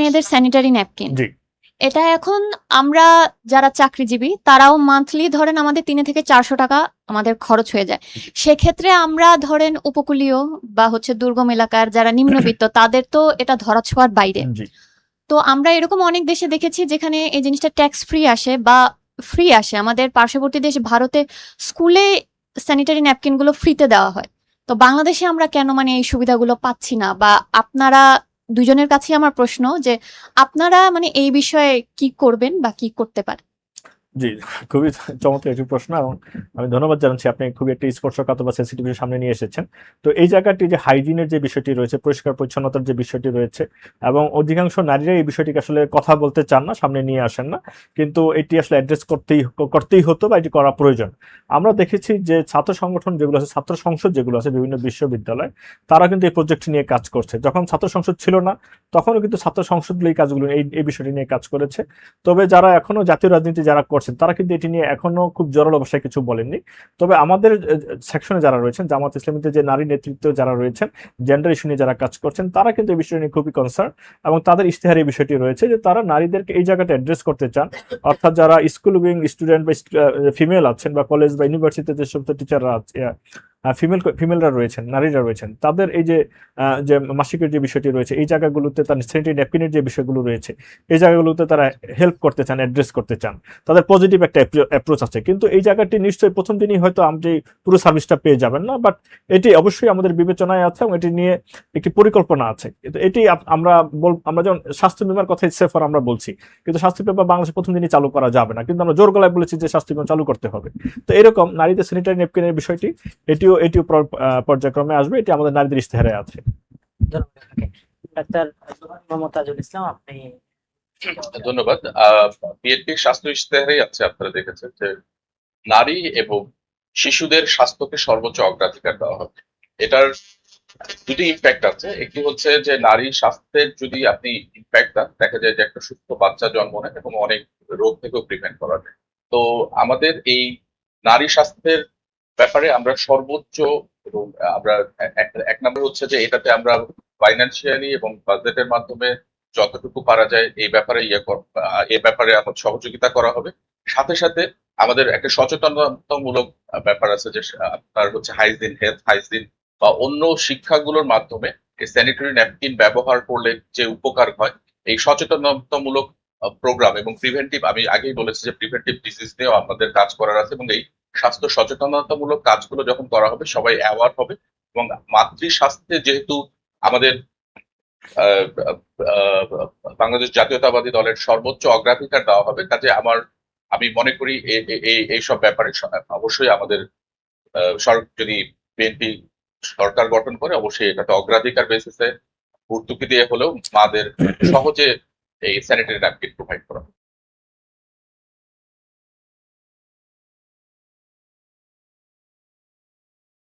মেয়েদের sanitary napkin, জি এটা এখন আমরা যারা চাকরিজীবী তারাও মান্থলি ধরেন আমাদের 3 থেকে 400 টাকা আমাদের খরচ হয়ে যায়। সেক্ষেত্রে আমরা ধরেন উপকূলীয় বা হচ্ছে দুর্গম এলাকার যারা নিম্নবিত্ত তাদের তো এটা ধরাছোঁয়ার বাইরে। জি তো আমরা এরকম অনেক দেশে দেখেছি যেখানে এই জিনিসটা ট্যাক্স ফ্রি আসে বা ফ্রি আসে। আমাদের পার্শ্ববর্তী দেশ ভারতে স্কুলে স্যানিটারি ন্যাপকিন গুলো ফ্রিতে দেওয়া হয়। তো বাংলাদেশে আমরা কেন মানে এই সুবিধাগুলো পাচ্ছি না? বা আপনারা দুজনের কাছেই আমার প্রশ্ন যে আপনারা মানে এই বিষয়ে কি করবেন বা কি করতে পারেন? জি, খুবই চমৎকার একটি প্রশ্ন এবং আমি ধন্যবাদ জানাচ্ছি আপনি খুবই একটি স্পর্শকাতর বা সেনসিটিভ বিষয় সামনে নিয়ে এসেছেন। তো এই জায়গাটি যে হাইজিনের যে বিষয়টি রয়েছে, পরিষ্কার পরিচ্ছন্নতার যে বিষয়টি রয়েছে এবং অধিকাংশ নারীরা এই বিষয়টিকে আসলে কথা বলতে চান না, সামনে নিয়ে আসেন না। কিন্তু এটি আসলে অ্যাড্রেস করতেই হতো বা এটি করা প্রয়োজন। আমরা দেখেছি যে ছাত্র সংগঠন যেগুলো আছে, ছাত্র সংসদ যেগুলো আছে বিভিন্ন বিশ্ববিদ্যালয়, তারা কিন্তু এই প্রজেক্টটি নিয়ে কাজ করছে। যখন ছাত্র সংসদ ছিল না, তখনও কিন্তু ছাত্র সংসদগুলো এই কাজগুলো এই বিষয়টি নিয়ে কাজ করেছে। তবে যারা এখনো জাতীয় রাজনীতি যারা করছেন তারা কিন্তু এটি নিয়ে এখনো খুব জোরালো ভাষায় কিছু বলেননি। তবে আমাদের সেকশনে যারা রয়েছেন, জামাত ইসলামীতে যে নারী নেতৃত্ব যারা রয়েছেন, জেন্ডার ইস্যু নিয়ে যারা কাজ করছেন, তারা কিন্তু এই বিষয় নিয়ে খুবই কনসার্ন এবং তাদের ইশতেহারে এই বিষয়টি রয়েছে যে তারা নারীদেরকে এই জায়গাটা অ্যাড্রেস করতে চান। অর্থাৎ যারা স্কুল গোয়িং স্টুডেন্ট বা ফিমেল আছেন বা কলেজ বা ইউনিভার্সিটিতে যে সমস্ত টিচাররা আছে, ফিমেলরা রয়েছেন, নারীরা রয়েছেন, তাদের এই যে যে মাসিকের যে বিষয়টি রয়েছে, এই জায়গাগুলোতে তার স্যানিটারি ন্যাপকিনের যে বিষয়গুলো রয়েছে, এই জায়গাগুলোতে তারা হেল্প করতে চান, অ্যাড্রেস করতে চান। তাদের পজিটিভ একটা অ্যাপ্রোচ আছে। কিন্তু এই জায়গাটি নিশ্চয়ই প্রথম দিনই হয়তো আপনি পুরো সার্ভিসটা পেয়ে যাবেন না, বাট এটি অবশ্যই আমাদের বিবেচনায় আছে এবং এটি নিয়ে একটি পরিকল্পনা আছে। কিন্তু এটি আমরা যেমন স্বাস্থ্য বিমার কথা ইচ্ছে ফর আমরা বলছি, কিন্তু স্বাস্থ্য বিমা বাংলাদেশে প্রথম দিনই চালু করা যাবে না, কিন্তু আমরা জোর গলায় বলেছি যে স্বাস্থ্য বিমা চালু করতে হবে। তো এরকম নারীদের স্যানিটারি ন্যাপকিনের বিষয়টি এটিও পর্যায়ক্রমে আসবে, এটি আমাদের নারীদের ইশতেহারে আছে। ধন্যবাদ আপনাকে। ডাক্তার মোহাম্মদ তাজুল ইসলাম, আপনি। ধন্যবাদ। বিএনপির স্বাস্থ্য ইশতেহারেই আছে, আপনারা দেখেছেন যে নারী এবং শিশুদের স্বাস্থ্যকে সর্বোচ্চ অগ্রাধিকার দেওয়া হবে। এটার দুটি ইম্প্যাক্ট আছে। একটি হচ্ছে যে নারী স্বাস্থ্যের যদি আপনি ইম্প্যাক্ট দেন, দেখা যায় যে একটা সুস্থ বাচ্চা জন্ম নেয় এবং অনেক রোগ থেকেও প্রিভেন্ট করা যায়। তো আমাদের এই নারী স্বাস্থ্যের ব্যাপারে আমরা সর্বোচ্চ এবং আমরা এক নম্বর হচ্ছে যে এটাতে আমরা ফাইন্যান্সিয়ালি এবং বাজেটের মাধ্যমে যতটুকু পারা যায় এই ব্যাপারে আমার সহযোগিতা করা হবে। সাথে সাথে আমাদের একটা সচেতনতামূলক ব্যাপার আছে যে আপনার হচ্ছে হাইজিন, হেলথ হাইজিন বা অন্য শিক্ষাগুলোর মাধ্যমে এই স্যানিটারি ন্যাপকিন ব্যবহার করলে যে উপকার হয়, এই সচেতনতামূলক প্রোগ্রাম এবং প্রিভেন্টিভ, আমি আগেই বলেছি যে প্রিভেন্টিভ ডিজিজ নিয়েও আমাদের কাজ করার আছে এবং এই স্বাস্থ্য সচেতনতামূলক কাজগুলো যখন করা হবে সবাই অ্যাওয়ার হবে। এবং মাতৃ স্বাস্থ্যে যেহেতু আমাদের বাংলাদেশ জাতীয়তাবাদী দলের সর্বোচ্চ অগ্রাধিকার দেওয়া হবে, কাজে আমি মনে করি এইসব ব্যাপারে অবশ্যই আমাদের যদি বিএনপি সরকার গঠন করে অবশ্যই এটাতে অগ্রাধিকার বেসিসে ভর্তুকি দিয়ে হলেও মাদের সহজে এই স্যানিটারি ন্যাপকিন প্রোভাইড করা।